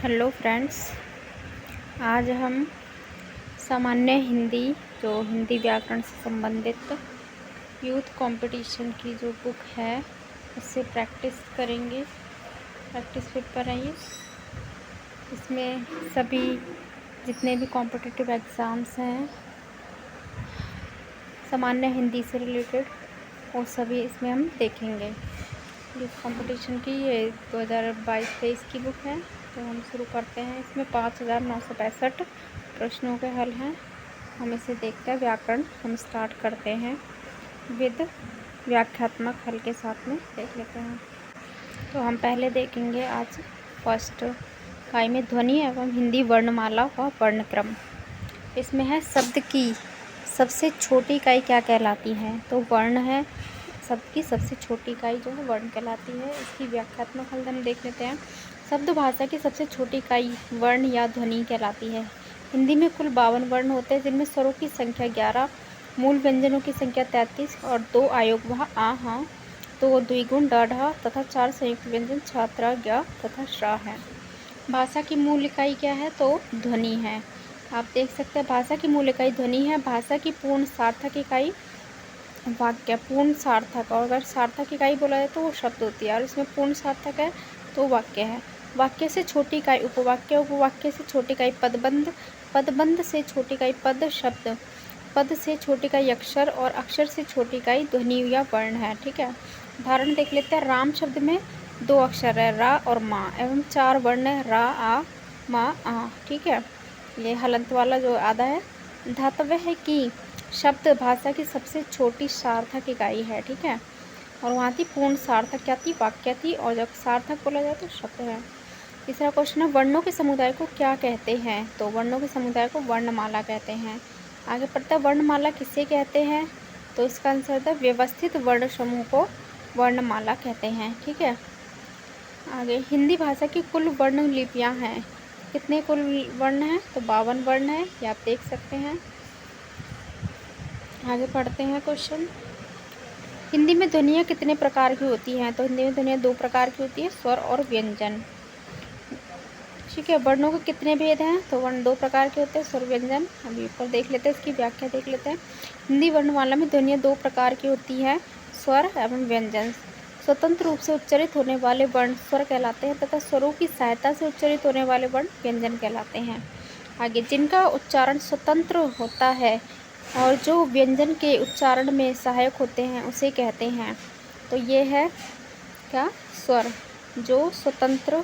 Hello friends, आज हम सामान्य हिंदी जो हिंदी व्याकरण से संबंधित यूथ कंपटीशन की जो बुक है उससे प्रैक्टिस करेंगे। प्रैक्टिस पेपर है ये। इसमें सभी जितने भी कॉम्पिटिटिव एग्ज़ाम्स हैं सामान्य हिंदी से रिलेटेड वो सभी इसमें हम देखेंगे। यूथ कंपटीशन की ये 2022-23 की बुक है। तो हम शुरू करते हैं। इसमें 5965 प्रश्नों के हल हैं। हम इसे देखते हैं। व्याकरण हम स्टार्ट करते हैं विद व्याख्यात्मक हल के साथ में देख लेते हैं। तो हम पहले देखेंगे आज फर्स्ट इकाई में ध्वनि एवं हिंदी वर्णमाला व वर्णक्रम। इसमें है शब्द की सबसे छोटी इकाई क्या कहलाती है। तो वर्ण है। शब्द की सबसे छोटी इकाई जो है वर्ण कहलाती है। इसकी व्याख्यात्मक हल हम देख लेते हैं। शब्द भाषा की सबसे छोटी इकाई वर्ण या ध्वनि कहलाती है। हिंदी में कुल 52 वर्ण होते हैं, जिनमें स्वरों की संख्या 11, मूल व्यंजनों की संख्या 33 और 2 आयोग वह आ, हा, 2 द्विगुण ड, ढ तथा 4 संयुक्त व्यंजन छ, त्र, ज्ञ तथा श्र है। भाषा की मूल इकाई क्या है। तो ध्वनि है। आप देख सकते हैं भाषा की मूल इकाई ध्वनि है। भाषा की पूर्ण सार्थक इकाई वाक्य, पूर्ण सार्थक, और अगर सार्थक इकाई बोला जाए तो वो शब्द होती है, और इसमें पूर्ण सार्थक है तो वाक्य है। वाक्य से छोटी इकाई उपवाक्य, उपवाक्य से छोटी इकाई पदबंध, पदबंध से छोटी इकाई पद शब्द, पद से छोटी इकाई अक्षर, और अक्षर से छोटी इकाई ध्वनि या वर्ण है। ठीक है। उदाहरण देख लेते हैं। राम शब्द में 2 अक्षर है, रा और माँ, एवं 4 वर्ण है, रा, आ, मा, आ। ठीक है। ये हलंत वाला जो आधा है। धातव्य है कि शब्द भाषा की सबसे छोटी सार्थक इकाई है। ठीक है। और वहाँ थी पूर्ण सार्थक क्या थी, वाक्य थी, और जब सार्थक बोला जाए तो शब्द है। तीसरा क्वेश्चन है वर्णों के समुदाय को क्या कहते हैं। तो वर्णों के समुदाय को वर्णमाला कहते हैं। आगे पढ़ता है वर्णमाला किसे कहते हैं। तो इसका आंसर था व्यवस्थित वर्ण समूह को वर्णमाला कहते हैं। ठीक है। आगे हिंदी भाषा की कुल वर्ण लिपियाँ हैं। कितने कुल वर्ण हैं। तो 52 वर्ण है, ये आप देख सकते हैं। आगे पढ़ते हैं क्वेश्चन। हिंदी में ध्वनियाँ कितने प्रकार की होती हैं। तो हिंदी में ध्वनियाँ 2 प्रकार की होती है, स्वर और व्यंजन। ठीक है। वर्णों के कितने भेद हैं। तो वर्ण 2 प्रकार के होते हैं, स्वर व्यंजन। अभी ऊपर देख लेते हैं, इसकी व्याख्या देख लेते हैं। हिंदी वर्णमाला में ध्वनियाँ 2 प्रकार की होती हैं, स्वर एवं व्यंजन। स्वतंत्र रूप से उच्चारित होने वाले वर्ण स्वर कहलाते हैं तथा स्वरों की सहायता से उच्चारित होने वाले वर्ण व्यंजन कहलाते हैं। आगे जिनका उच्चारण स्वतंत्र होता है और जो व्यंजन के उच्चारण में सहायक होते हैं उसे कहते हैं। तो ये है क्या, स्वर। जो स्वतंत्र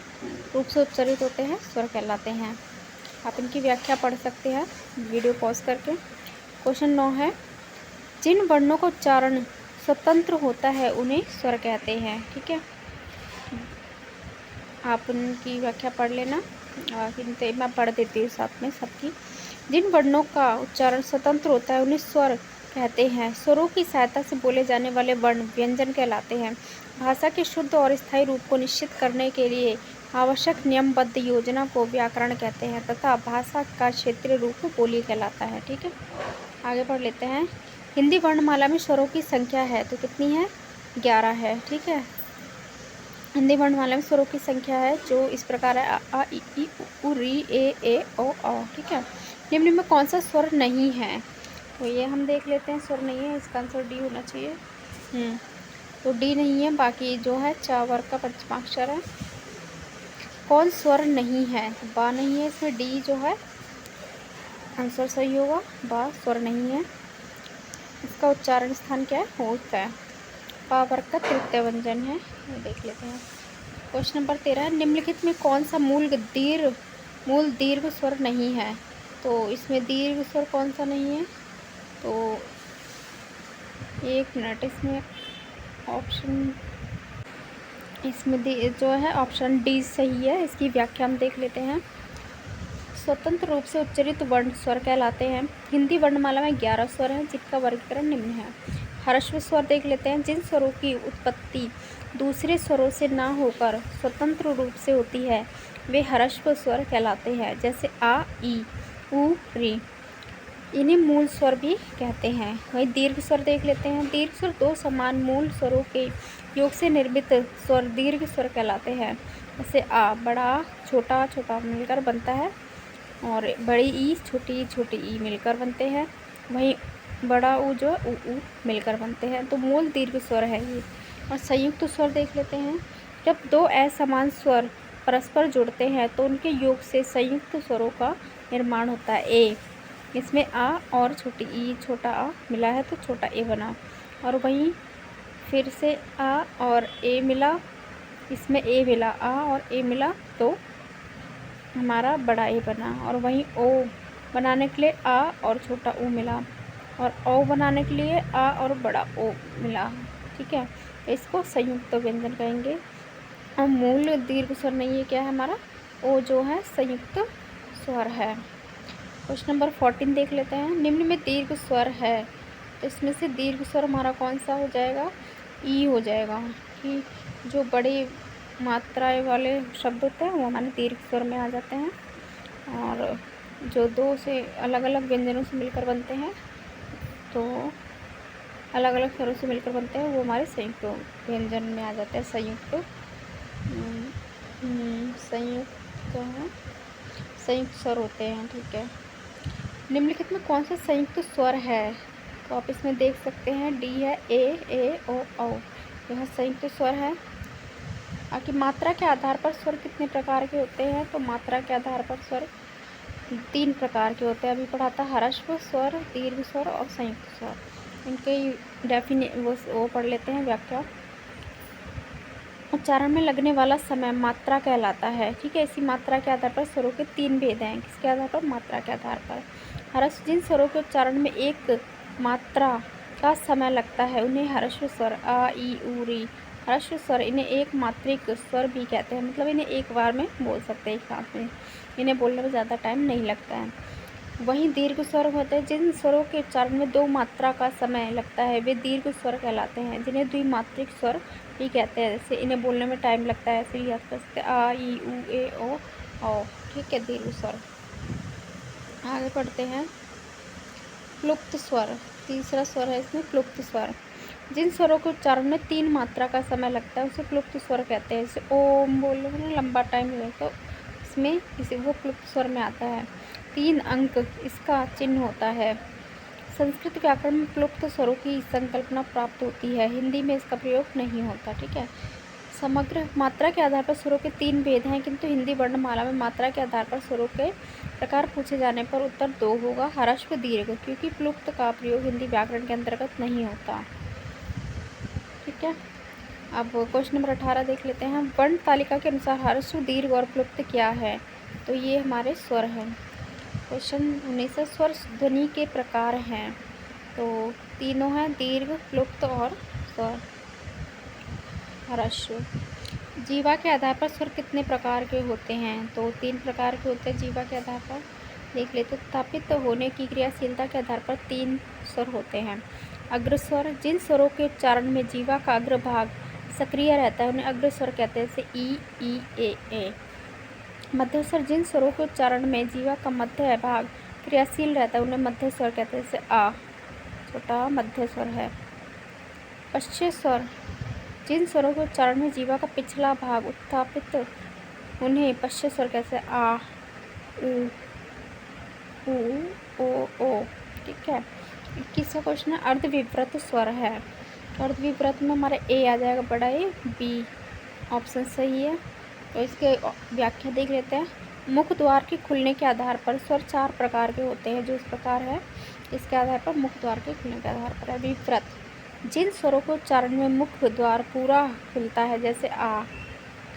रूप से उच्चारित होते हैं स्वर कहलाते हैं। आप इनकी व्याख्या पढ़ सकते हैं वीडियो पॉज करके। क्वेश्चन 9 है जिन वर्णों का उच्चारण स्वतंत्र होता है उन्हें स्वर कहते हैं। ठीक है। आप उनकी व्याख्या पढ़ लेना, और मैं पढ़ देती हूँ साथ में सबकी। जिन वर्णों का उच्चारण स्वतंत्र होता है उन्हें स्वर कहते हैं। स्वरों की सहायता से बोले जाने वाले वर्ण व्यंजन कहलाते हैं। भाषा के शुद्ध और स्थायी रूप को निश्चित करने के लिए आवश्यक नियमबद्ध योजना को व्याकरण कहते हैं तथा भाषा का क्षेत्रीय रूप बोली कहलाता है। ठीक है। आगे पढ़ लेते हैं। हिंदी वर्णमाला में स्वरों की संख्या है तो कितनी है, 11 है। ठीक है। हिंदी वर्णमाला में स्वरों की संख्या है जो इस प्रकार है, आ, इ, उ, री, ए, ओ, औ। ठीक है। निम्न में कौन सा स्वर नहीं है। तो ये हम देख लेते हैं। स्वर नहीं है, इसका आंसर डी होना चाहिए। तो डी नहीं है। बाकी जो है च वर्ग का पंचमाक्षर है। कौन स्वर नहीं है। तो बा नहीं है, इसमें डी जो है आंसर सही होगा। बा स्वर नहीं है। इसका उच्चारण स्थान क्या है, होठ है। पा वर्ग का तृतीय व्यंजन है। ये देख लेते हैं। क्वेश्चन नंबर 13 निम्नलिखित में कौन सा मूल दीर्घ स्वर नहीं है। तो इसमें दीर्घ स्वर कौन सा नहीं है। तो 1 मिनट, इसमें ऑप्शन, इसमें जो है ऑप्शन डी सही है। इसकी व्याख्या हम देख लेते हैं। स्वतंत्र रूप से उच्चारित वर्ण स्वर कहलाते हैं। हिंदी वर्णमाला में 11 स्वर हैं जिनका वर्गीकरण निम्न है। ह्रस्व स्वर देख लेते हैं। जिन स्वरों की उत्पत्ति दूसरे स्वरों से ना होकर स्वतंत्र रूप से होती है वे ह्रस्व स्वर कहलाते हैं, जैसे आ, ई, उ, री। इन्हें मूल स्वर भी कहते हैं। वही दीर्घ स्वर देख लेते हैं। दीर्घ स्वर 2 समान मूल स्वरों के योग से निर्मित स्वर दीर्घ स्वर कहलाते हैं। जैसे आ, बड़ा आ छोटा छोटा मिलकर बनता है, और बड़ी ई छोटी छोटी ई मिलकर बनते हैं। वहीं बड़ा ऊ जो ऊ मिलकर बनते हैं। तो मूल दीर्घ स्वर है ये। और संयुक्त स्वर देख लेते हैं। जब दो असमान स्वर परस्पर जुड़ते हैं तो उनके योग से संयुक्त स्वरों का निर्माण होता है। ए, इसमें आ और छोटी ई छोटा आ मिला है तो छोटा ए बना। और वहीं फिर से आ और ए मिला, इसमें ए मिला, आ और ए मिला तो हमारा बड़ा ए बना। और वहीं ओ बनाने के लिए आ और छोटा ऊ मिला, और ओ बनाने के लिए आ और बड़ा ओ मिला। ठीक है, इसको संयुक्त व्यंजन कहेंगे। और मूल दीर्घ स्वर नहीं है, क्या है हमारा ओ जो है संयुक्त स्वर है। क्वेश्चन नंबर 14 देख लेते हैं। निम्न में दीर्घ स्वर है तो इसमें से दीर्घ स्वर हमारा कौन सा हो जाएगा? ई हो जाएगा। कि जो बड़ी मात्राएं वाले शब्द होते हैं वो हमारे दीर्घ स्वर में आ जाते हैं, और जो दो से अलग अलग व्यंजनों से मिलकर बनते हैं, तो अलग अलग स्वरों से मिलकर बनते हैं, वो हमारे संयुक्त व्यंजन में आ जाते हैं। संयुक्त स्वर होते हैं। ठीक है, निम्नलिखित में कौन सा संयुक्त स्वर है? तो आप इसमें देख सकते हैं, डी है, ए ओ औ, यह संयुक्त स्वर है। आखिर मात्रा के आधार पर स्वर कितने प्रकार के होते हैं? तो मात्रा के आधार पर स्वर 3 प्रकार के होते हैं। अभी पढ़ा था ह्रस्व स्वर, दीर्घ स्वर और संयुक्त स्वर। इनके वो पढ़ लेते हैं व्याख्या। उच्चारण में लगने वाला समय मात्रा कहलाता है। ठीक है, इसी मात्रा के आधार पर स्वरों के 3 भेद हैं। किसके आधार पर? मात्रा के आधार पर। ह्रस्व जिन स्वरों के उच्चारण में एक मात्रा का समय लगता है उन्हें ह्रस्व स्वर, आ ई उ री ह्रस्व स्वर। इन्हें एक मात्रिक स्वर भी कहते हैं, मतलब इन्हें एक बार में बोल सकते हैं, एक साथ में। इन्हें बोलने में ज़्यादा टाइम नहीं लगता है। वहीं दीर्घ स्वर होते हैं जिन स्वरों के उच्चारण में 2 मात्रा का समय लगता है, वे दीर्घ स्वर कहलाते हैं, जिन्हें द्विमात्रिक स्वर भी कहते हैं। जैसे इन्हें बोलने में टाइम लगता है, ऐसे याद कर सकते हैं, आ ई उ ए ओ औ। ठीक है, दीर्घ स्वर। आगे पढ़ते हैं। क्लुप्त स्वर, तीसरा स्वर है इसमें क्लुप्त स्वर। जिन स्वरों के उच्चारण में 3 मात्रा का समय लगता है उसे क्लुप्त स्वर कहते हैं। जैसे ओम बोल रहे हैं, लंबा टाइम लगता है, तो इसमें इसे वो क्लुप्त स्वर में आता है। 3 अंक इसका चिन्ह होता है। संस्कृत व्याकरण में क्लुप्त स्वरों की संकल्पना प्राप्त होती है, हिंदी में इसका प्रयोग नहीं होता। ठीक है, समग्र मात्रा के आधार पर स्वरों के 3 भेद हैं, किंतु हिंदी वर्णमाला में मात्रा के आधार पर स्वरों के प्रकार पूछे जाने पर उत्तर 2 होगा, ह्रस्व दीर्घ, क्योंकि प्लुप्त का प्रयोग हिंदी व्याकरण के अंतर्गत नहीं होता। ठीक है, अब क्वेश्चन नंबर 18 देख लेते हैं। वर्ण तालिका के अनुसार ह्रस्व दीर्घ और प्लुप्त क्या है? तो ये हमारे स्वर हैं। क्वेश्चन 19 स्वर ध्वनि के प्रकार हैं, तो तीनों हैं, दीर्घ, प्लुप्त और स्वर ह्रस्व। जीवा के आधार पर स्वर कितने प्रकार के होते हैं? तो 3 प्रकार के होते हैं जीवा के आधार पर। देख लेते। स्थापित होने की क्रियाशीलता के आधार पर 3 स्वर होते हैं। अग्रस्वर, जिन स्वरों के उच्चारण में जीवा का अग्रभाग सक्रिय रहता है उन्हें अग्रस्वर कहते हैं, जैसे ई ए। मध्यस्वर, जिन स्वरों के उच्चारण में जीवा का मध्य भाग क्रियाशील रहता है उन्हें मध्य स्वर कहते हैं, जैसे आ, छोटा मध्य स्वर है। पश्चय स्वर, जिन स्वरों के उच्चारण में जीवा का पिछला भाग उत्थापित उन्हें पश्चय स्वर कहते हैं, आ उ ओ। ठीक है, 21वां क्वेश्चन है अर्धविव्रत स्वर है। अर्धविव्रत में हमारा ए आ जाएगा, बड़ा ए, बी ऑप्शन सही है। तो इसके व्याख्या देख लेते हैं। मुख द्वार के खुलने के आधार पर स्वर 4 प्रकार के होते हैं, जो इस प्रकार है। इसके आधार पर मुख द्वार के खुलने के आधार पर है। विव्रत, जिन स्वरों के उच्चारण में मुख द्वार पूरा खुलता है, जैसे आ,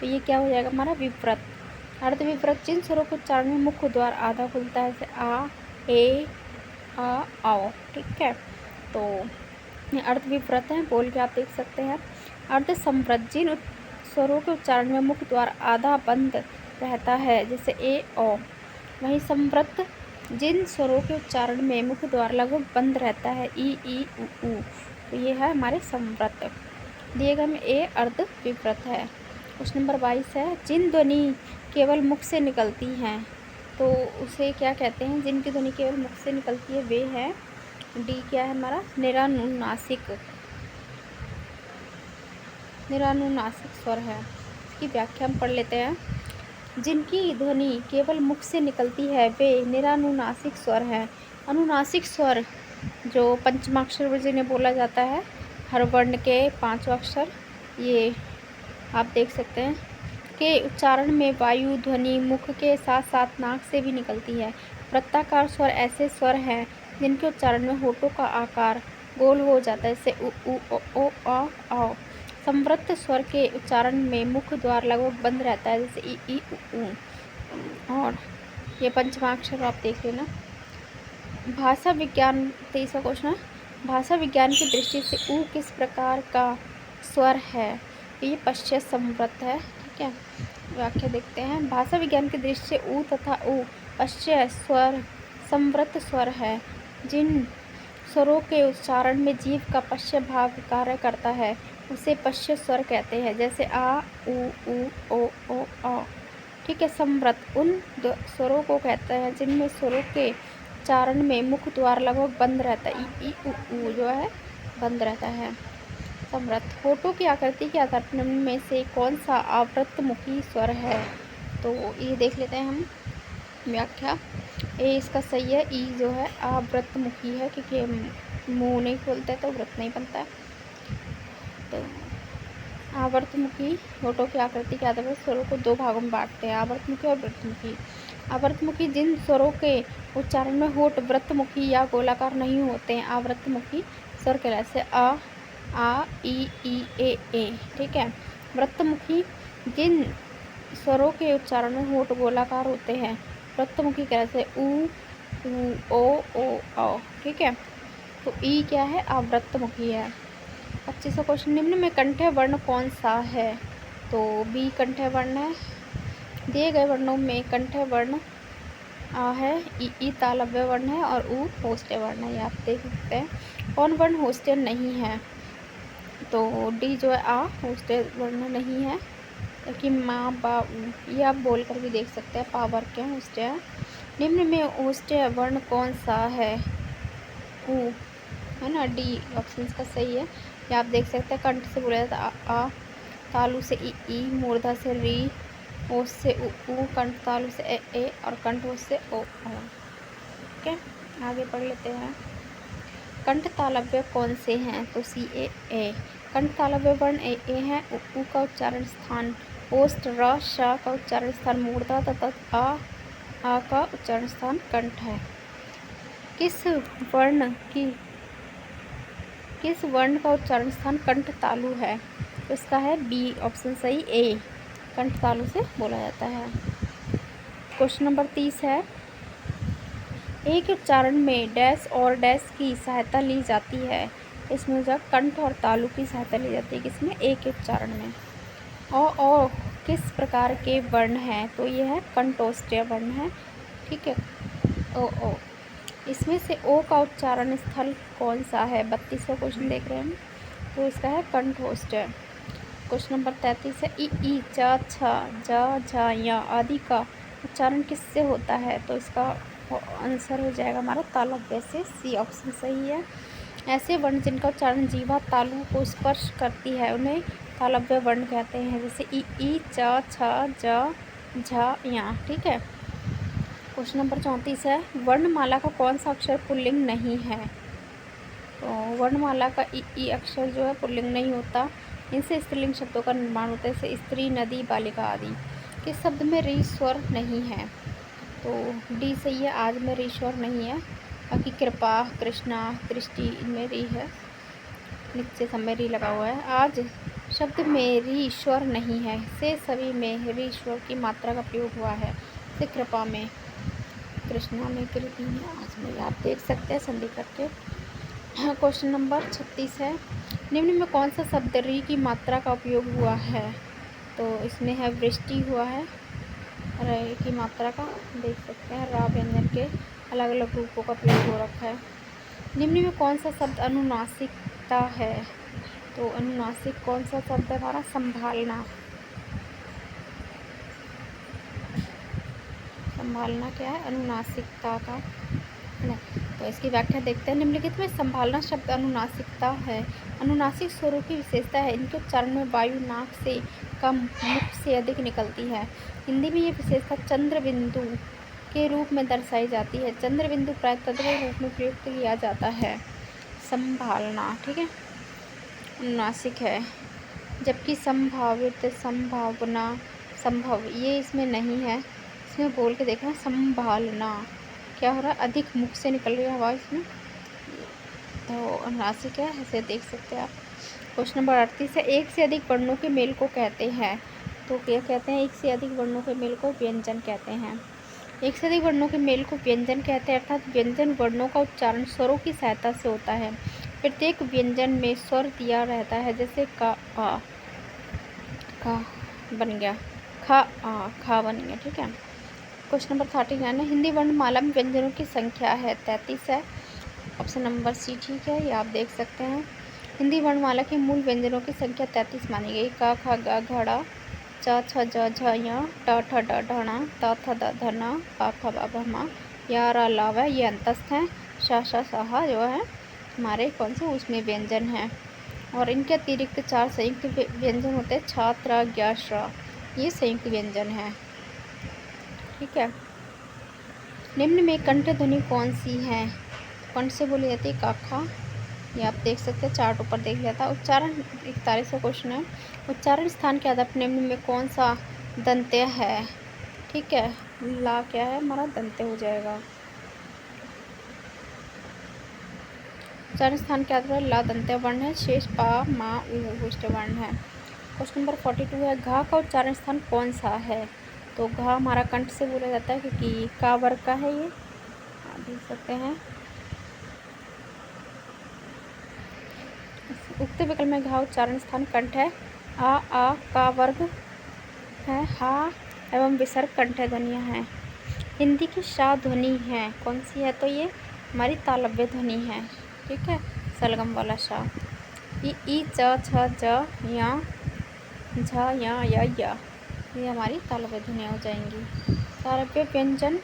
तो ये क्या हो जाएगा हमारा? विव्रत। अर्धविव्रत, जिन स्वरों के उच्चारण में मुख द्वार आधा खुलता है, जैसे आ, ए, आ, आओ। ठीक है, तो ये अर्धविव्रत है, बोल के आप देख सकते हैं। अर्धसंवृत, जिन स्वरों के उच्चारण में मुख द्वार आधा बंद रहता है, जैसे ए, ओ। वहीं संवृत, जिन स्वरों के उच्चारण में मुख द्वार लगभग बंद रहता है, ई उ। तो ये है हमारे संवृत। दिए गए में ए अर्धविव्रत है। क्वेश्चन नंबर 22 है। जिन ध्वनि केवल मुख से निकलती हैं तो उसे क्या कहते हैं? जिनकी ध्वनि केवल मुख से निकलती है वे है, डी क्या है हमारा? निरानुनासिक। निरानुनासिक स्वर है। इसकी व्याख्या हम पढ़ लेते हैं। जिनकी ध्वनि केवल मुख से निकलती है वे निरानुनासिक स्वर हैं। अनुनासिक स्वर जो पंचमाक्षर जिन्हें बोला जाता है, हर वर्ण के 5 अक्षर, ये आप देख सकते हैं, के उच्चारण में वायु ध्वनि मुख के साथ साथ नाक से भी निकलती है। वृत्ताकार स्वर ऐसे स्वर हैं जिनके उच्चारण में होठों का आकार गोल हो जाता है, जैसे उ ओ आ। संवृत्त स्वर के उच्चारण में मुख द्वार लगभग बंद रहता है, जैसे ई उ। और ये पंचमाक्षर आप देख लेना। भाषा विज्ञान 23वां क्वेश्चन है। भाषा विज्ञान की दृष्टि से उ किस प्रकार का स्वर है? ये पश्चात संवृत्त है। ठीक है, व्याख्या देखते हैं। भाषा विज्ञान की दृष्टि से उ तथा उ पश्चात स्वर संवृत्त स्वर है। जिन स्वरों के उच्चारण में जीभ का पश्चात भाग कार्य करता है उसे पश्चात स्वर कहते हैं, जैसे आ उ ओ आ। ठीक है, संवृत्त उन स्वरों को कहते हैं जिनमें स्वरों के उच्चारण में मुख द्वार लगभग बंद रहता है, ई उ जो है बंद रहता है। संवृत्त होठों की आकृति के आधार पर निम्न में से कौन सा आवृत्तमुखी स्वर है? तो ये देख लेते हैं हम व्याख्या। ए इसका सही है, ई जो है आवृत्तमुखी है, क्योंकि मुंह नहीं खोलता है तो वृत्त नहीं बनता है। तो आवर्तमुखी होठों की आकृति के आधार पर स्वरों को 2 भागों में बांटते हैं, आवर्तमुखी और वृत्तमुखी। आवर्तमुखी जिन स्वरों के उच्चारण में होठ वृत्तमुखी या गोलाकार नहीं होते हैं आवृत्तमुखी स्वर कहलाते हैं, आ ई ए। ठीक है, वृत्तमुखी जिन स्वरों के उच्चारण में होठ गोलाकार होते हैं वृत्तमुखी कहलाते हैं, उ ओ। ठीक है, तो ई क्या है? आवृत्तमुखी है। 25वां क्वेश्चन, निम्न में कंठ्य वर्ण कौन सा है? तो बी कंठ्य वर्ण है। दिए गए वर्णों में कंठ्य वर्ण आ है, ई तालव्य वर्ण है और उ होस्टे वर्ण है। ये आप देख सकते हैं। कौन वर्ण होस्टे नहीं है? तो डी जो है आ होस्टे वर्ण नहीं है, क्योंकि माँ बा उ ये आप बोल कर भी देख सकते हैं, पा वर्ग के होस्टे है। निम्न में होस्टे वर्ण कौन सा है? उ है ना, डी ऑप्शन का सही है। ये आप देख सकते हैं, कंठ से बोला जाता है आ, तालु से ई, मूर्धा से री, ओस से उ, कंठ तालु से ए और कंठ ओस से ओ। ठीक है, आगे पढ़ लेते हैं। कंठ तालव्य कौन से हैं? तो सी ए। कंठ तालव्य वर्ण ए है। उ का उच्चारण स्थान ओष्ठ, र श का उच्चारण स्थान मूर्धा तथा आ का उच्चारण स्थान कंठ है। किस वर्ण का उच्चारण स्थान कंठ तालु है? तो इसका है बी ऑप्शन सही, ए कंठ तालु से बोला जाता है। क्वेश्चन नंबर 30 है। एक उच्चारण में डैश और डैश की सहायता ली जाती है। इसमें जो कंठ और तालु की सहायता ली जाती है, किसमें? एक उच्चारण में। ओ किस प्रकार के वर्ण हैं? तो ये है कंठोष्ठ्य वर्ण है। ठीक है, ओ। इसमें से ओ का उच्चारण स्थल कौन सा है? 32वां क्वेश्चन देख रहे हैं, तो इसका है कंठोष्ठ्य। क्वेश्चन नंबर 33 है। ई च छ ज झ या आदि का उच्चारण किससे होता है? तो इसका आंसर हो जाएगा हमारा तालव्य से, सी ऑप्शन सही है। ऐसे वर्ण जिनका उच्चारण जीवा तालु को स्पर्श करती है उन्हें तालव्य वर्ण कहते हैं, जैसे ई च छ ज झ या। ठीक है, क्वेश्चन नंबर 34 है। वर्णमाला का कौन सा अक्षर पुल्लिंग नहीं है? तो वर्णमाला का ई अक्षर जो है पुल्लिंग नहीं होता। इनसे स्त्रीलिंग शब्दों का निर्माण होता है, जैसे स्त्री, नदी, बालिका आदि। किस शब्द में री स्वर नहीं है? तो डी सही है, आज में री स्वर नहीं है। बाकी कृपा, कृष्णा, दृष्टि इनमें री है, नीचे समय री लगा हुआ है। आज शब्द में री स्वर नहीं है, से सभी में री स्वर की मात्रा का प्रयोग हुआ है, जैसे कृपा में, कृष्णा में, कृति में, आज में। आप देख सकते हैं संधि करके। क्वेश्चन नंबर 36 है। निम्न में कौन सा शब्द री की मात्रा का उपयोग हुआ है? तो इसमें है वृष्टि हुआ है, रे की मात्रा का देख सकते हैं। रा व्यंजन के अलग अलग रूपों का प्रयोग हो रखा है। निम्न में कौन सा शब्द अनुनासिकता है? तो अनुनासिक कौन सा शब्द है हमारा? संभालना। संभालना क्या है? अनुनासिकता का है ना। तो इसकी व्याख्या देखते हैं। निम्नलिखित में संभालना शब्द अनुनासिकता है। अनुनासिक स्वरों की विशेषता है इनके उच्चारण में वायु नाक से का मुख से अधिक निकलती है। हिंदी में ये विशेषता चंद्र बिंदु के रूप में दर्शाई जाती है। चंद्र बिंदु प्राय तद्भव रूप में प्रयुक्त किया जाता है। संभालना, ठीक है, अनुनासिक है, जबकि संभावित, संभावना, संभव ये इसमें नहीं है। इसमें बोल के देखना, संभालना क्या हो रहा है, अधिक मुख से निकल रही है आवाज़ इसमें, तो अनुनासिक है, ऐसे देख सकते हैं आप। क्वेश्चन नंबर 38 है, एक से अधिक वर्णों के मेल को कहते हैं। तो क्या कहते हैं, एक से अधिक वर्णों के मेल को व्यंजन कहते हैं। एक से अधिक वर्णों के मेल को व्यंजन कहते हैं, अर्थात व्यंजन वर्णों का उच्चारण स्वरों की सहायता से होता है। प्रत्येक व्यंजन में स्वर दिया रहता है, जैसे का आ, का बन गया, खा आ, खा बन गया, ठीक है। क्वेश्चन नंबर 39 है, हिंदी वर्णमाला में व्यंजनों की संख्या है 33 है। ऑप्शन नंबर सी ठीक है, ये आप देख सकते हैं। हिंदी वर्णमाला के मूल व्यंजनों की संख्या 33 मानी गई। का खा गा घड़ा, च छ ज झ य, ट ठ ड ढ त थ द ध न, प फ ब भ म, या र ल व, ये अंतस्थ हैं। श श स जो है हमारे कौन से उसमें व्यंजन हैं। और इनके अतिरिक्त 4 संयुक्त व्यंजन होते हैं, छात्र ज्ञ श्र, ये संयुक्त व्यंजन है, ठीक है। निम्न में कंठ ध्वनि कौन सी है, कंठ से बोली जाती है, काखा, ये आप देख सकते हैं, चार्ट ऊपर देख लिया था। उच्चारण 41वां क्वेश्चन है, उच्चारण स्थान के आधार पर निम्न में कौन सा दंत्य है, ठीक है। ला क्या है हमारा, दंत्य हो जाएगा। उच्चारण स्थान के आधार पर ला दंत्य वर्ण है, शेष पा मा उ उष्ट वर्ण है। क्वेश्चन नंबर 42 है, घा का उच्चारण स्थान कौन सा है। तो घा हमारा कंठ से बोला जाता है, क्योंकि का वर्ग का है ये, आप देख सकते हैं। उक्त विकल्प में घा उच्चारण स्थान कंठ है। आ का वर्ग है, हा एवं विसर्ग कंठ ध्वनियाँ हैं। हिंदी की शा ध्वनि है, कौन सी है, तो ये हमारी तालव्य ध्वनि है, ठीक है, सलगम वाला शा। ई च छ ज या झ या ये हमारी तालव्य ध्वनियाँ हो जाएंगी। तालव्य व्यंजन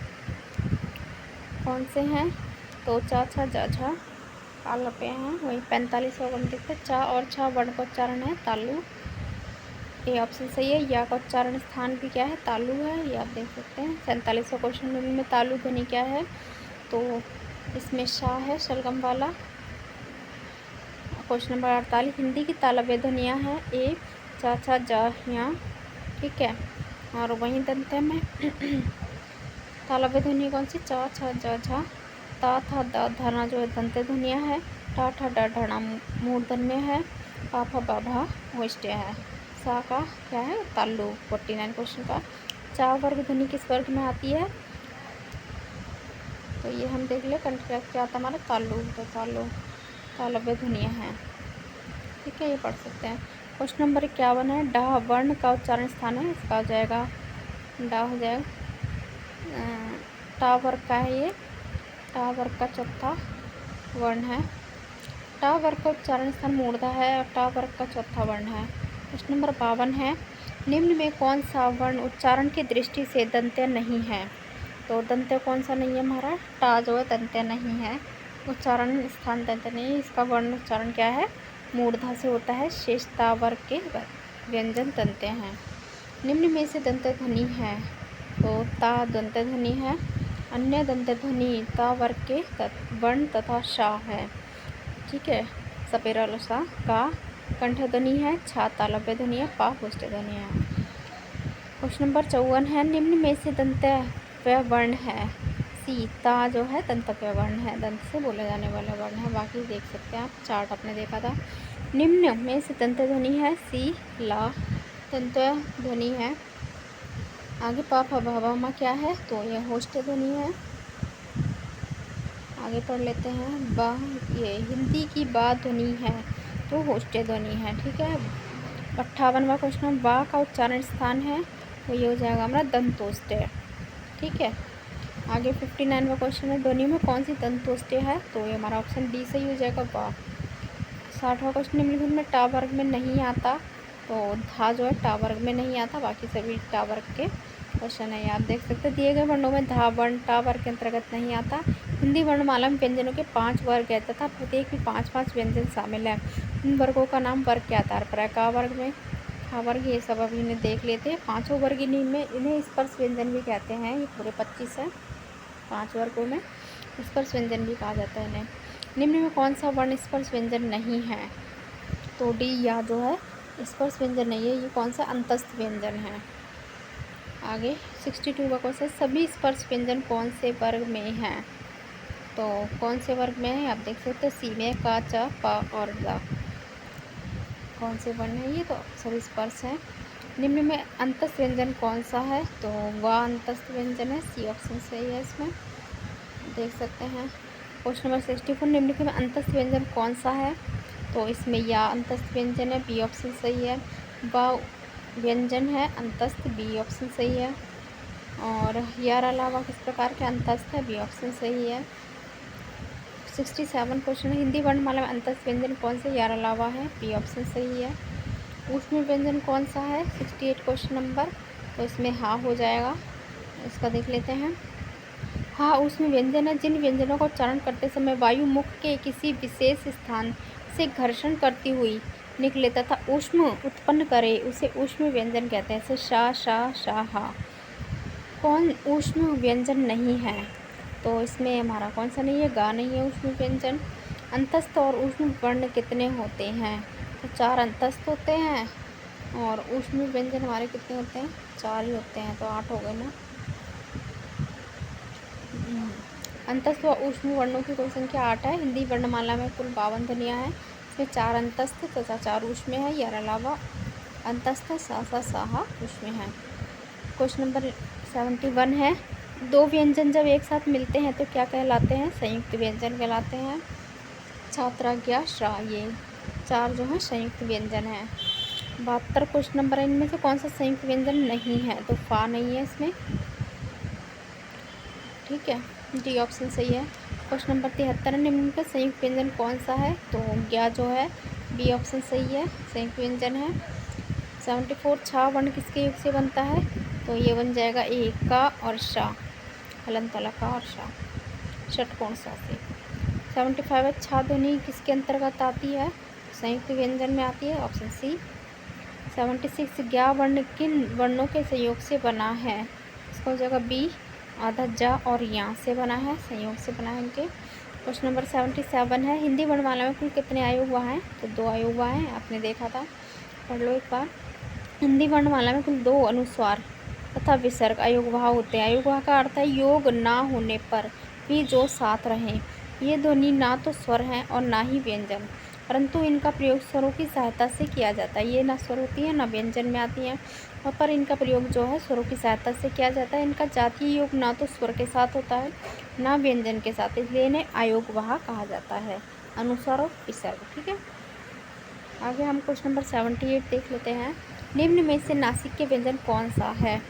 कौन से हैं, तो च छ ज झ तालव्य हैं, वही 45वां वर्ण देखते हैं। चा और छा वर्ण का उच्चारण है तालु, ये ऑप्शन सही है। या का उच्चारण स्थान भी क्या है, तालु है, ये आप देख सकते हैं। 47वां क्वेश्चन में तालु ध्वनि क्या है, तो इसमें शा है, शलगम वाला। क्वेश्चन नंबर 48, हिंदी की तालव्य ध्वनियाँ हैं, ए चा छा जा या, ठीक है। और वहीं दंत्य में तालव्य ध्वनि कौन सी, चा छा जा झा, ता था द धना जो है दंत्य ध्वनियाँ है, टा ठा ड ढना मूर्धन्य है, पा फा बा भा वैष्ठ्य है। सा का क्या है, तालु। 49 क्वेश्चन का, चा वर्ग ध्वनि किस वर्ग में आती है, तो ये हम देख ले, कंठ क्या आता हमारा, तालु, तो तालु तालव्य ध्वनियाँ हैं, ठीक है, ये पढ़ सकते हैं। क्वेश्चन नंबर 51 है, डा वर्ण का उच्चारण स्थान है, इसका हो जाएगा डा हो जाएगा, टा वर्ग का है ये, टा वर्ग का चौथा वर्ण है। टा वर्ग का उच्चारण स्थान मूर्धा है और टा वर्ग का चौथा वर्ण है। प्रश्न नंबर 52 है, निम्न में कौन सा वर्ण उच्चारण की दृष्टि से दंत्य नहीं है। तो दंत्य कौन सा नहीं है हमारा, टा जो है दंत्य नहीं है, उच्चारण स्थान दंत्य नहीं है, इसका वर्ण उच्चारण क्या है, मूर्धा से होता है। शेष ता वर्ग के व्यंजन दंत्य हैं। निम्न में से दंत्य ध्वनि है, तो ता दंत्य ध्वनि है। अन्य दंत्य ध्वनि ता वर्ग के वर्ण तथा शा है, ठीक है। सपेरा लसा का कंठ ध्वनि है, छा तालव्य ध्वनि है, पा पुष्ट ध्वनि है। क्वेश्चन नंबर 54 है, निम्न में से दंतव्य वर्ण है, सी ता जो है दंतव्य वर्ण है, दंत से बोले जाने वाला वर्ण है, बाकी देख सकते हैं आप, चार्ट आपने देखा था। निम्न में से दंत ध्वनि है, सी ला दंत्य ध्वनि है। आगे पा फा भा भा मा क्या है, तो ये होष्ट ध्वनि है। आगे पढ़ लेते हैं, बा ये हिंदी की बा ध्वनि है, तो होष्ट ध्वनि है, ठीक है। 58वां क्वेश्चन, बा का उच्चारण स्थान है, तो ये हो जाएगा हमारा दंतोष्ट, ठीक है। आगे 59वां क्वेश्चन है, ध्वनि में कौन सी दंतोष्ट है, तो ये हमारा ऑप्शन डी सही हो जाएगा, बा। 60वां क्वेश्चन, निम्नलिखित में टा वर्ग में नहीं आता, तो धा जो है टा वर्ग में नहीं आता, बाकी सभी टा वर्ग के क्वेश्चन है, आप देख सकते हैं। दिए गए वर्णों में धा वर्ण टा वर्ग के अंतर्गत नहीं आता। हिंदी वर्णमाला में व्यंजनों के 5 वर्ग है तथा प्रत्येक में 5-5 व्यंजन शामिल है। इन वर्गों का नाम वर्ग के आधार पर है। का वर्ग में हा वर्ग ये सब अभी इन्हें देख लेते हैं। 5 वर्ग इन्हें स्पर्श व्यंजन भी कहते हैं। ये पूरे 25 है। 5 वर्गों में स्पर्श व्यंजन भी कहा जाता है इन्हें। निम्न में कौन सा वर्ण स्पर्श व्यंजन नहीं है? तो डी या जो है स्पर्श व्यंजन नहीं है। ये कौन सा अंतस्थ व्यंजन है। आगे 62 का क्वेश्चन, सभी स्पर्श व्यंजन कौन से वर्ग में हैं? तो कौन से वर्ग में है आप देख सकते हो, सी में का, च, प और द। कौन से वर्ण है ये? तो सभी स्पर्श हैं। निम्न में अंतस्थ व्यंजन कौन सा है? तो व अंतस्थ व्यंजन है। सी ऑप्शन सही है इसमें, देख सकते हैं। क्वेश्चन नंबर 64, निम्नलिखित में अंतस्थ व्यंजन कौन सा है? तो इसमें या अंतस्थ व्यंजन है। बी ऑप्शन सही है। व व्यंजन है अंतस्थ। बी ऑप्शन सही है। और यार अलावा किस प्रकार के अंतस्थ है? बी ऑप्शन सही है। 67 क्वेश्चन, हिंदी वर्णमाला में अंतस्थ व्यंजन कौन से? यार अलावा है। बी ऑप्शन सही है। ऊष्म व्यंजन कौन सा है? 68 क्वेश्चन नंबर, तो इसमें हा हो जाएगा। इसका देख लेते हैं। हा ऊष्म व्यंजन है जिन व्यंजनों का उच्चारण करते समय वायु मुख के किसी विशेष स्थान से घर्षण करती हुई निकले तथा ऊष्म उत्पन्न करे, उसे ऊष्म व्यंजन कहते हैं। जैसे शा, शा, शा, हा। कौन ऊष्म व्यंजन नहीं है? तो इसमें हमारा कौन सा नहीं है? गा नहीं है ऊष्म व्यंजन। अंतस्थ और ऊष्म वर्ण कितने होते हैं? तो 4 अंतस्थ होते हैं और ऊष्म व्यंजन हमारे कितने होते हैं? 4 ही होते हैं, तो 8 हो गए ना। अंतस्थ व ऊष्म वर्णों की कुल संख्या 8 है। हिंदी वर्णमाला में कुल 52 ध्वनियाँ हैं। इसमें 4 अंतस्थ तथा 4 ऊष्म है। यार अलावा अंतस्थ सा, सा, साहा ऊष्म है। क्वेश्चन नंबर 71 है, दो व्यंजन जब एक साथ मिलते हैं तो क्या कहलाते हैं? संयुक्त व्यंजन कहलाते हैं। छात्रा, ज्ञा, श्रा, ये 4 जो है संयुक्त व्यंजन है। 72 क्वेश्चन नंबर, इनमें से कौन सा संयुक्त व्यंजन नहीं है? तो फा नहीं है इसमें, ठीक है। डी ऑप्शन सही है। क्वेश्चन नंबर 73, निम्न का संयुक्त व्यंजन कौन सा है? तो ज्ञा जो है। बी ऑप्शन सही है, संयुक्त व्यंजन है। 74, छा वर्ण किसके युग से बनता है? तो ये बन जाएगा ए, का और शा, हलन तला का और शा, षटकोण सा से। 75 है, छा ध्वनि किसके अंतर्गत आती है? संयुक्त व्यंजन में आती है, ऑप्शन सी। 76, ज्ञा वर्ण किन वर्णों के संयोग से बना है? इसका हो जाएगा बी, आधा जा और या से बना है, संयोग से बना है इनके। क्वेश्चन नंबर 77 है, हिंदी वर्णमाला में कुल कितने आयुर्वाह हैं? तो 2 आयुर्वाह हैं, आपने देखा था, पढ़ लो एक बार। हिंदी वर्णमाला में कुल 2 अनुस्वार तथा विसर्ग अयुग्वाह होते हैं। अयुग्वाह का अर्थ है योग ना होने पर भी जो साथ रहें। ये ध्वनि ना तो स्वर हैं और ना ही व्यंजन, परंतु इनका प्रयोग स्वरों की सहायता से किया जाता है। ये ना स्वर होती है ना व्यंजन में आती हैं, और पर इनका प्रयोग जो है स्वरों की सहायता से किया जाता है। इनका जातीय योग ना तो स्वर के साथ होता है ना व्यंजन के साथ, इसलिए इन्हें अयोगवाह कहा जाता है, अनुस्वार और विसर्ग। ठीक है, आगे हम क्वेश्चन नंबर 78 देख लेते हैं। निम्न में से नासिक के व्यंजन कौन सा है?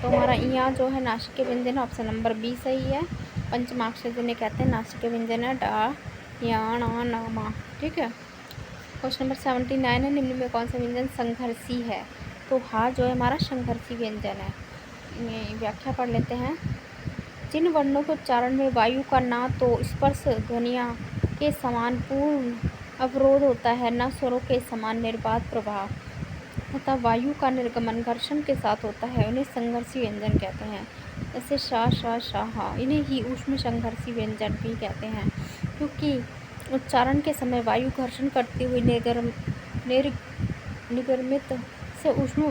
तो हमारा यहाँ जो है नासिक के व्यंजन ऑप्शन नंबर बी सही है। पंचमाक्षर जिन्हें कहते हैं नासिक के व्यंजन है डा, या, ना, ना, मा। ठीक है, क्वेश्चन नंबर 79 है, निम्न में कौन सा व्यंजन संघर्षी है? तो हा जो है हमारा संघर्षी व्यंजन है। ये व्याख्या पढ़ लेते हैं। जिन वर्णों के उच्चारण में वायु का ना तो स्पर्श ध्वनियाँ के समान पूर्ण अवरोध होता है, न स्वरों के समान निर्बाध प्रवाह तथा वायु का निर्गमन घर्षण के साथ होता है, उन्हें संघर्षी व्यंजन कहते हैं। जैसे शा, शा, शाहा, इन्हें ही ऊष्म संघर्षी व्यंजन भी कहते हैं, क्योंकि उच्चारण के समय वायु घर्षण करती हुई निर्गमित से ऊष्म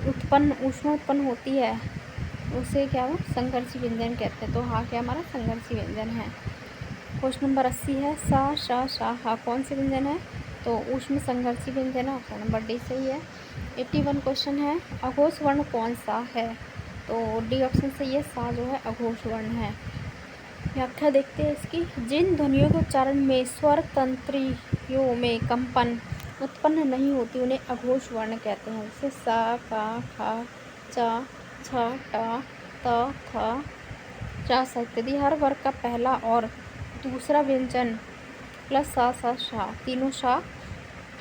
उत्पन्न होती है, उसे क्या वो संघर्षी व्यंजन कहते हैं। तो हाँ क्या हमारा संघर्षी व्यंजन है। क्वेश्चन नंबर 80 है, सा, शा, शा, हा कौन से व्यंजन है? तो ऊष्म संघर्षी व्यंजन है, ऑप्शन नंबर डी सही है। 81 क्वेश्चन है, अघोष वर्ण कौन सा है? तो डी ऑप्शन सही है, सा जो है अघोष वर्ण है। व्याख्या देखते हैं इसकी। जिन ध्वनियों के उच्चारण में स्वर तंत्रियों में कंपन उत्पन्न नहीं होती उन्हें अघोष वर्ण कहते हैं। जैसे सा, का, खा, चा, छा, टा, त, थ, चा इत्यादि। हर वर्ग का पहला और दूसरा व्यंजन प्लस सा, सा, शा, तीनों शा,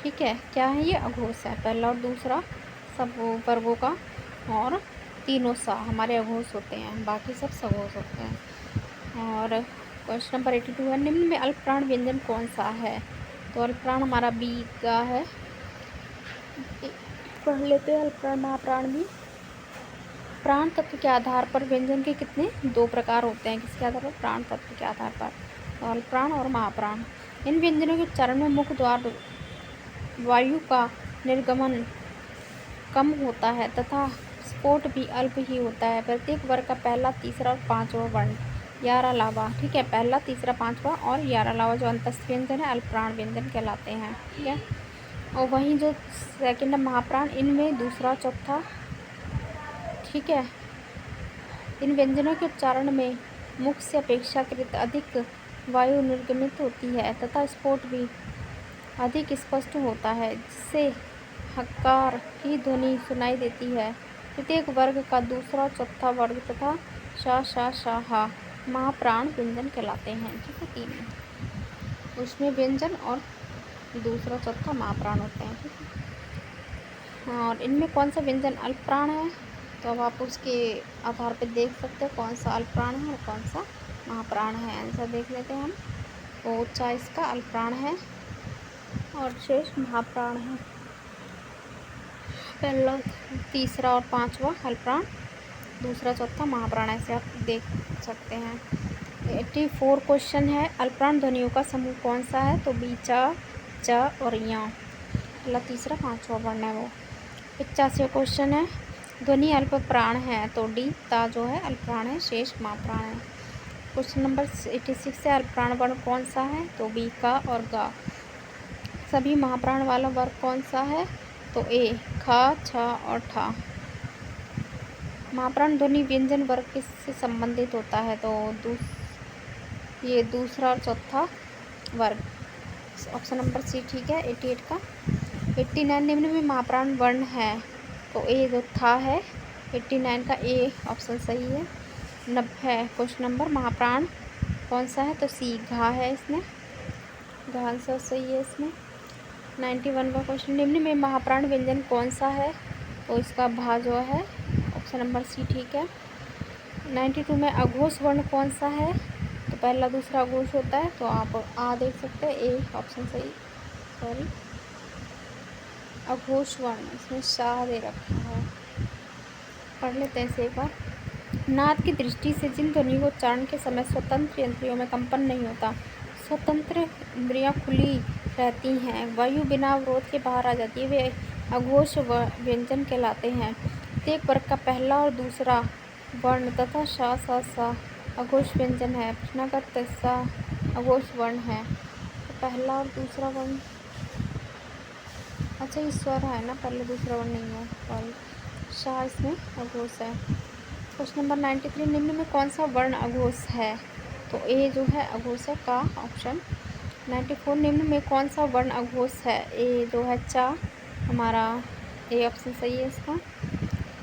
ठीक है, क्या है ये? अघोष है। पहला और दूसरा सब वर्गों का और तीनों सा हमारे अघोष होते हैं, बाकी सब सघोष होते हैं। और क्वेश्चन नंबर 82 है, निम्न में अल्पप्राण व्यंजन कौन सा है? तो अल्पप्राण हमारा बी का है, पढ़ लेते हैं अल्पप्राण महाप्राण भी। प्राण तत्व के आधार पर व्यंजन के कितने 2 प्रकार होते हैं। किसके आधार पर? प्राण तत्व के आधार पर, तो अल्पप्राण और महाप्राण। इन व्यंजनों के उच्चारण में मुख द्वार वायु का निर्गमन कम होता है तथा स्फोट भी अल्प ही होता है। प्रत्येक वर्ग का पहला, तीसरा और पांचवा वर्ण यार अलावा, ठीक है, पहला, तीसरा, पांचवा और यार अलावा जो अंतस्थ व्यंजन है अल्पप्राण व्यंजन कहलाते हैं, ठीक है। और वहीं जो सेकंड महाप्राण, इनमें दूसरा, चौथा, ठीक है, इन व्यंजनों के उच्चारण में मुख से अपेक्षाकृत अधिक वायु निर्गमित होती है तथा स्फोट भी अधिक स्पष्ट होता है, जिससे हकार की ध्वनि सुनाई देती है। प्रत्येक वर्ग का दूसरा, चौथा वर्ग तथा श, श, श, ह महाप्राण व्यंजन कहलाते हैं, ठीक है। 3 उसमें व्यंजन और दूसरा, चौथा महाप्राण होते हैं, ठीक है। और इनमें कौन सा व्यंजन अल्पप्राण है, तो अब आप उसके आधार पर देख सकते हैं कौन सा अल्पप्राण है और कौन सा महाप्राण है। आंसर देख लेते हैं हम। तो ऊंचा इसका अल्पप्राण है और शेष महाप्राण है। पहला, तीसरा और पांचवा अल्पप्राण, दूसरा, चौथा महाप्राण, ऐसे आप देख सकते हैं। 84 क्वेश्चन है। अल्पप्राण ध्वनियों का समूह कौन सा है, तो बी, च और या। पहला, तीसरा, पांचवा वर्ण है वो। 85 क्वेश्चन है। ध्वनि अल्पप्राण है, तो डी, ता जो है अल्पप्राण है, शेष महाप्राण है। क्वेश्चन नंबर 86 है। अल्पप्राण वर्ण कौन सा है, तो बी, का और गा। सभी महाप्राण वाला वर्ग कौन सा है, तो ए, ख, छ और ठ। महाप्राण ध्वनि व्यंजन वर्ग किससे संबंधित होता है, तो ये दूसरा और चौथा वर्ग, ऑप्शन नंबर सी, ठीक है। 88 का। 89 निम्न में महाप्राण वर्ण है, तो ए जो था है 89 का ए ऑप्शन सही है। 90 क्वेश्चन नंबर महाप्राण कौन सा है, तो सी, घा है, इसमें घा आंसर सही है इसमें। 91 का क्वेश्चन, निम्न में महाप्राण व्यंजन कौन सा है, तो इसका भा जो है ऑप्शन नंबर सी, ठीक है। 92 में अघोष वर्ण कौन सा है, तो पहला, दूसरा अघोष होता है, तो आप आ देख सकते हैं, ए ऑप्शन सही, सॉरी, अघोष वर्ण, इसमें शाह दे रखा है। पढ़ लेते हैं इसे एक बार। नाद की दृष्टि से जिन ध्वनियों को उच्चारण के समय स्वतंत्र इंद्रियों में कंपन नहीं होता, स्वतंत्र इंद्रियां खुली रहती हैं, वायु बिना अवरोध के बाहर आ जाती है, वे अघोष व्यंजन कहलाते हैं। प्रत्येक वर्ग का पहला और दूसरा वर्ण तथा श, स, स अघोष व्यंजन है। प्रश्नागत स अघोष वर्ण है, तो पहला और दूसरा वर्ण, अच्छा ये स्वर है ना, पहले दूसरा वर्ण नहीं है, सॉरी, शाह इसमें अघोष है। क्वेश्चन नंबर 93, निम्न में कौन सा वर्ण अघोष है, तो ए जो है अघोष है, का ऑप्शन। 94 निम्न में कौन सा वर्ण अघोष है, ए जो है चा, हमारा ए ऑप्शन सही है इसका।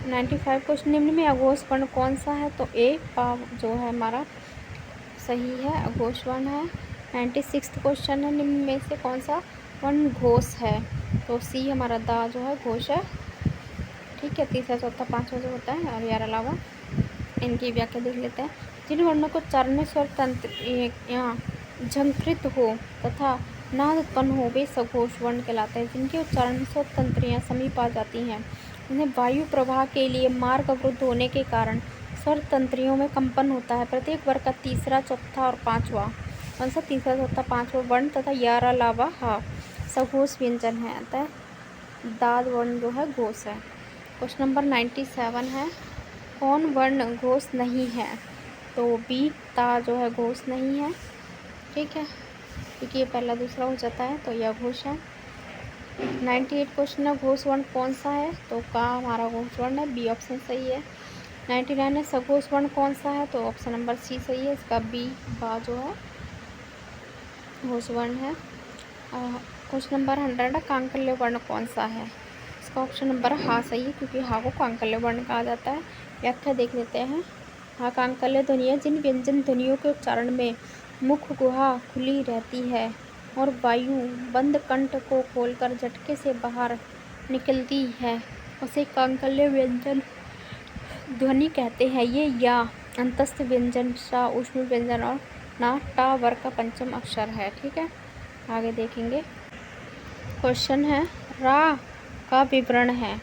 95 क्वेश्चन, निम्न में अघोष वर्ण कौन सा है, तो ए, पा जो है हमारा सही है, अघोष वर्ण है। 96 क्वेश्चन है, निम्न में से कौन सा वर्ण घोष है, तो सी हमारा दा जो है घोष है, ठीक है। तीसरा, चौथा, पांचवा जो होता है और यार अलावा, इनकी व्याख्या देख लेते हैं। जिन वर्णों को उच्चारण में स्वर तंत्र या झंकृत हो तथा नाद उत्पन्न हो, वे सघोष वर्ण कहलाते हैं। जिनके उच्चारण में स्वर तंत्रियां समीप आ जाती हैं, उन्हें वायु प्रवाह के लिए मार्ग अवरुद्ध होने के कारण स्वर तंत्रियों में कंपन होता है। प्रत्येक वर्ग का तीसरा, चौथा और पांचवा, कौन सा तीसरा, चौथा, पांचवा वर्ण तथा यार अलावा हा सघोष व्यंजन है, अतः दाद वर्ण जो है घोष है। क्वेश्चन नंबर 97 है। कौन वर्ण घोष नहीं है, तो बी, ता जो है घोष नहीं है, ठीक है, क्योंकि ये पहला, दूसरा हो जाता है, तो यह घोष है। 98 क्वेश्चन है, घोष वर्ण कौन सा है, तो का हमारा घोष वर्ण है, बी ऑप्शन सही है। 99 है, सघोष वर्ण कौन सा है, तो ऑप्शन नंबर सी सही है, इसका बी, बा जो है घोष वर्ण है। क्वेश्चन नंबर 100 है, कांकल्य वर्ण कौन सा है, इसका ऑप्शन नंबर हा सही है, क्योंकि हा को कांकल्य वर्ण कहा जाता है। व्याख्या देख लेते हैं। हा कांकल्य ध्वनियाँ जिन व्यंजन ध्वनियों के उच्चारण में मुख गुहा खुली रहती है और वायु बंद कंठ को खोलकर झटके से बाहर निकलती है, उसे कांकल्य व्यंजन ध्वनि कहते हैं। ये या अंतस्थ व्यंजन, सा ऊष्म व्यंजन और ना टा वर्ग का पंचम अक्षर है, ठीक है। आगे देखेंगे। क्वेश्चन है, रा का विवरण है,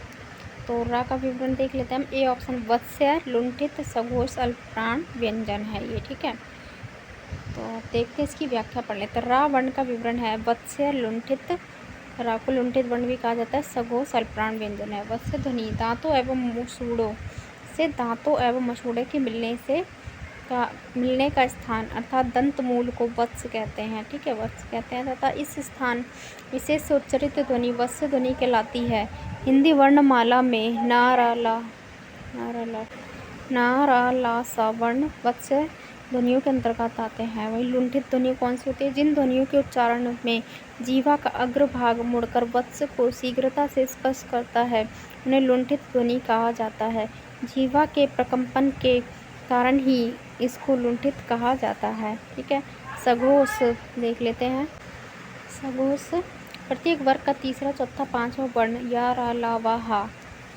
तो रा का विवरण देख लेते हैं हम। ए ऑप्शन वत्स्य, लुंठित, सघोष, अल्पप्राण व्यंजन है ये, ठीक है। तो देखते हैं इसकी व्याख्या पढ़ लेते हैं। रा वर्ण का विवरण है वत्स्य, लुंठित, रा को लुंठित वर्ण भी कहा जाता है, सघोष अल्पप्राण व्यंजन है। वत्स्य ध्वनि दांतों एवं मसूड़ों से, दांतों एवं मसूड़े के मिलने का स्थान अर्थात दंत मूल को वत्स कहते हैं, ठीक है, वत्स कहते हैं, तथा इस स्थान विशेष से उच्चरित ध्वनि वत्स ध्वनि कहलाती है। हिंदी वर्णमाला में ना रा ला सा वर्ण वत्स ध्वनियों के अंतर्गत आते हैं। वही लुंठित ध्वनि कौन सी होती है? जिन ध्वनियों के उच्चारण में जीवा का अग्रभाग मुड़कर वत्स को शीघ्रता से स्पर्श करता है उन्हें लुंठित ध्वनि कहा जाता है। जीवा के प्रकंपन के कारण ही इसको लुंठित कहा जाता है, ठीक है। सघोष देख लेते हैं। सघोष प्रत्येक वर्ग का तीसरा, चौथा, पांचवा वर्ण या रा ला वा हा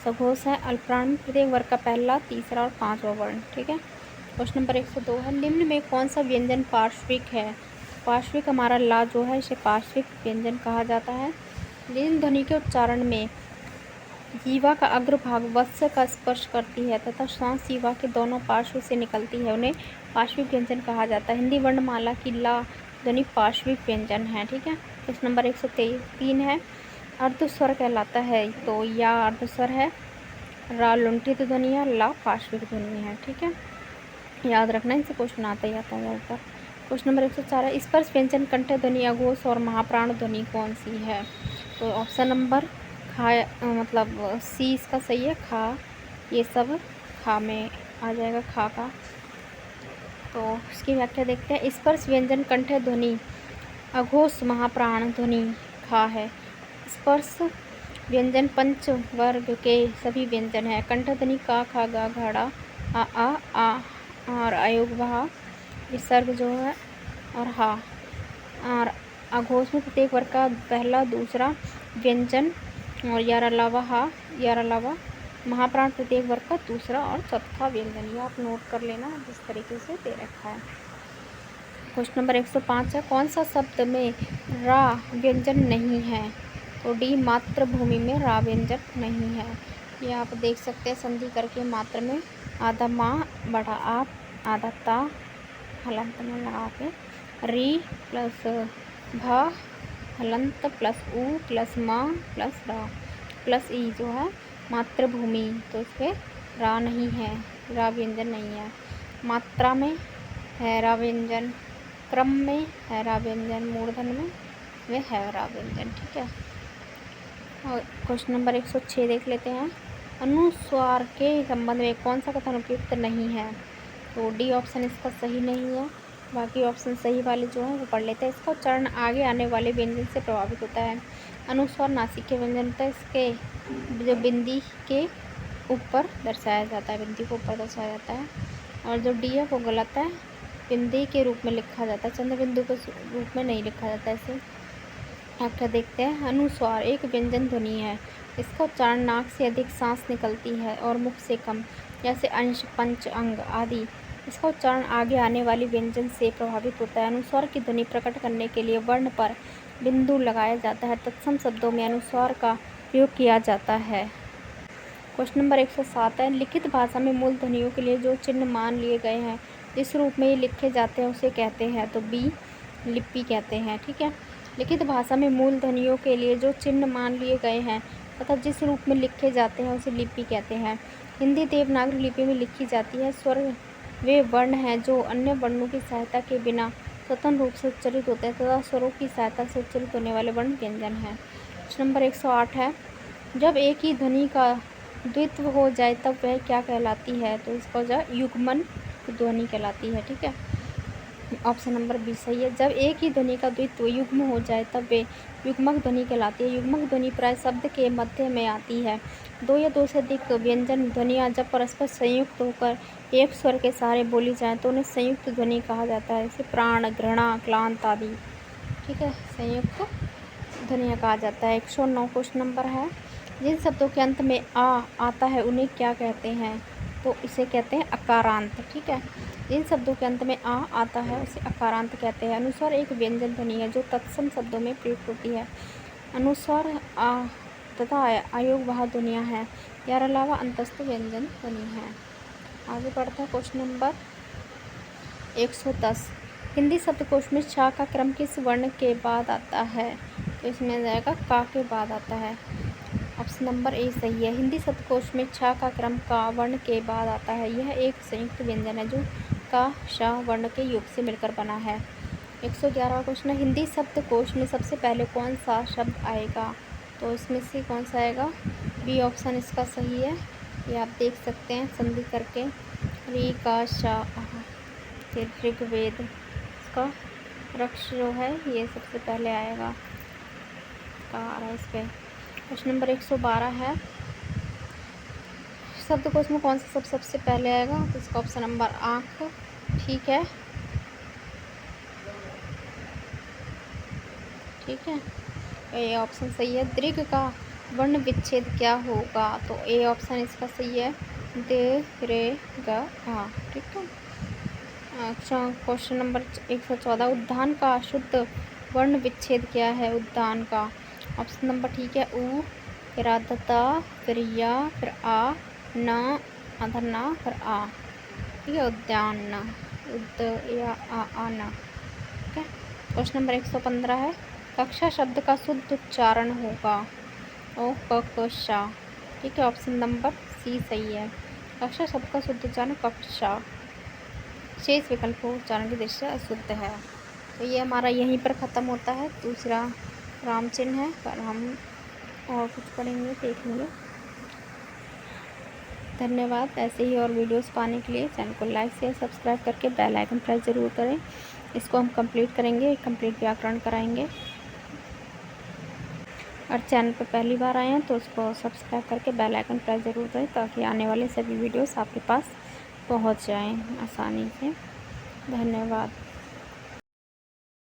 सघोष है। अल्पप्राण प्रत्येक वर्ग का पहला, तीसरा और पांचवा वर्ण, ठीक है। क्वेश्चन नंबर 102 है, निम्न में कौन सा व्यंजन पार्श्विक है? पार्श्विक हमारा ला जो है इसे पार्श्विक व्यंजन कहा जाता है। जिन ध्वनि के उच्चारण में जीवा का अग्रभाग वत्स का स्पर्श करती है तथा श्वास जीवा के दोनों पार्श्व से निकलती है उन्हें पार्श्विक व्यंजन कहा जाता है। हिंदी वर्णमाला की ला ध्वनि पार्श्विक व्यंजन है, ठीक है। क्वेश्चन नंबर 103 है, अर्धस्वर कहलाता है। तो या अर्धस्वर है, रा लुंठित ध्वनि है, ला पार्श्विक ध्वनि है, ठीक है। याद रखना, इनसे क्वेश्चन आता ही आता है ज़्यादातर। क्वेश्चन नंबर 104 है, स्पर्श व्यंजन कंठ ध्वनि, अघोष और महाप्राण ध्वनि कौन सी है? तो ऑप्शन नंबर खा मतलब सी इसका सही है, खा, ये सब खा में आ जाएगा, खा का। तो इसकी व्याख्या देखते हैं। स्पर्श व्यंजन कंठ ध्वनि, अघोष, महाप्राण ध्वनि खा है। स्पर्श व्यंजन पंच वर्ग के सभी व्यंजन है। कंठ ध्वनि का, खा, गा, घाड़ा, आ और अयोग वहा, विसर्ग जो है और हा। और अघोष में प्रत्येक वर्ग का पहला, दूसरा व्यंजन और यार अलावा हा, यार अलावा महाप्राण प्रत्येक वर्ग का दूसरा और चौथा व्यंजन। ये आप नोट कर लेना जिस तरीके से दे रखा है। क्वेश्चन नंबर 105 है, कौन सा शब्द में रा व्यंजन नहीं है? तो डी मातृभूमि में रा व्यंजन नहीं है। ये आप देख सकते हैं संधि करके मात्र में आधा माँ बड़ा आप आधा ता हलंत में लगा के री प्लस भा हलंत प्लस ऊ प्लस माँ प्लस रा प्लस ई जो है मातृभूमि, तो इस पर रा नहीं है, रा व्यंजन नहीं है। मात्रा में है रा व्यंजन, क्रम में है रा व्यंजन, मूर्धन में वे है रा व्यंजन, ठीक है। और क्वेश्चन नंबर 106 देख लेते हैं, अनुस्वार के संबंध में कौन सा कथन उपयुक्त नहीं है? तो डी ऑप्शन इसका सही नहीं है। बाकी ऑप्शन सही वाले जो हैं वो पढ़ लेते हैं। इसका उच्चारण आगे आने वाले व्यंजन से प्रभावित होता है। अनुस्वार नासिक के व्यंजन होता है, इसके जो बिंदी के ऊपर दर्शाया जाता है, बिंदी को ऊपर दर्शाया जाता है। और जो डी है वो गलत है, बिंदी के रूप में लिखा जाता है, चंद्र बिंदु के रूप में नहीं लिखा जाता है इसे। व्याख्या देखते हैं। अनुस्वार एक व्यंजन ध्वनि है, इसका उच्चारण नाक से अधिक सांस निकलती है और मुख से कम, जैसे अंश, पंच, अंग आदि। इसका उच्चारण आगे आने वाली व्यंजन से प्रभावित होता है। अनुस्वार की ध्वनि प्रकट करने के लिए वर्ण पर बिंदु लगाया जाता है। तत्सम शब्दों में अनुस्वार का प्रयोग किया जाता है। क्वेश्चन नंबर 107 है, लिखित भाषा में मूल ध्वनियों के लिए जो चिन्ह मान लिए गए हैं जिस रूप में ये लिखे जाते हैं उसे कहते हैं, तो बी लिपि कहते हैं, ठीक है। लिखित भाषा में मूल ध्वनियों के लिए जो चिन्ह मान लिए गए हैं तथा जिस रूप में लिखे जाते हैं उसे लिपि कहते हैं। हिंदी देवनागरी लिपि में लिखी जाती है। स्वर वे वर्ण हैं जो अन्य वर्णों की सहायता के बिना स्वतंत्र रूप से उच्चरित होते हैं तथा स्वरों की सहायता से उच्चरित होने वाले वर्ण व्यंजन हैं। क्वेश्चन नंबर 108 है, जब एक ही ध्वनि का द्वित्व हो जाए तब वह क्या कहलाती है? तो इसका जो युग्मन ध्वनि कहलाती है, ठीक है। ऑप्शन नंबर बी सही है। जब एक ही ध्वनि का द्वित्व युग्म हो जाए तब वे युग्मक ध्वनि कहलाती है। युग्मक ध्वनि प्राय शब्द के मध्य में आती है। दो या दो से अधिक व्यंजन ध्वनियाँ जब परस्पर संयुक्त होकर एक स्वर के सहारे बोली जाएं तो उन्हें संयुक्त ध्वनि कहा जाता है, जैसे प्राण, घृणा, क्लांत आदि, ठीक है, संयुक्त ध्वनियाँ कहा जाता है। 109 क्वेश्चन नंबर है, जिन शब्दों के अंत में आ आता है उन्हें क्या कहते हैं? तो इसे कहते हैं अकारांत, ठीक है। जिन शब्दों के अंत में आ आता है उसे अकारांत कहते हैं। अनुस्वार एक व्यंजन ध्वनि है जो तत्सम शब्दों में प्रयुक्त होती है। अनुस्वार आ तथा आयोग वह ध्वनियाँ हैं यार अलावा अंतस्तु व्यंजन ध्वनि है। आगे बढ़ता है क्वेश्चन नंबर 110। हिंदी शब्दकोश में छा का क्रम किस वर्ण के बाद आता है? तो इसमें आ जाएगा का के बाद आता है। ऑप्शन नंबर ए सही है। हिंदी शब्दकोश में छा का क्रम का वर्ण के बाद आता है। यह एक संयुक्त व्यंजन है जो का शा वर्ण के योग से मिलकर बना है। 111 क्वेश्चन है, हिंदी शब्दकोश में सबसे पहले कौन सा शब्द आएगा? तो इसमें से कौन सा आएगा? बी ऑप्शन इसका सही है। ये आप देख सकते हैं संधि करके, री का शा, फिर ऋग्वेद, इसका रक्ष जो है ये सबसे पहले आएगा, का आ रहा है इस पर। क्वेश्चन नंबर 112 है, शब्दकोश में कौन सा शब्द सबसे पहले आएगा? तो इसका ऑप्शन नंबर आँख ठीक है। ठीक है, ए ऑप्शन सही है। दीर्घ का वर्ण विच्छेद क्या होगा? तो ए ऑप्शन इसका सही है, दे रे ग आ। ठीक है। अच्छा, क्वेश्चन नंबर 114, उद्यान का शुद्ध वर्ण विच्छेद क्या है? उद्यान का ऑप्शन नंबर ठीक है उ, फिर आदता, फिर या, फिर आ, न, अधर ना, फिर आ। ठीक है, उद्यान, उद या आ न। ठीक है। क्वेश्चन नंबर 115 है, कक्षा शब्द का शुद्ध उच्चारण होगा? ओ क शा। ठीक है, ऑप्शन नंबर सी सही है। कक्षा शब्द का शुद्ध उच्चारण कक्षा, शेष विकल्प उच्चारण की दृष्टि से अशुद्ध है। तो ये हमारा यहीं पर ख़त्म होता है। दूसरा राम चिन्ह है, पर हम और कुछ पढ़ेंगे, देखेंगे। धन्यवाद। ऐसे ही और वीडियोस पाने के लिए चैनल को लाइक शेयर सब्सक्राइब करके बेल आइकन प्रेस ज़रूर करें। इसको हम कंप्लीट करेंगे, कंप्लीट व्याकरण कराएंगे। और चैनल पर पहली बार आए हैं तो उसको सब्सक्राइब करके बेल आइकन प्रेस ज़रूर करें, ताकि आने वाले सभी वीडियोस आपके पास पहुंच जाएं आसानी से। धन्यवाद।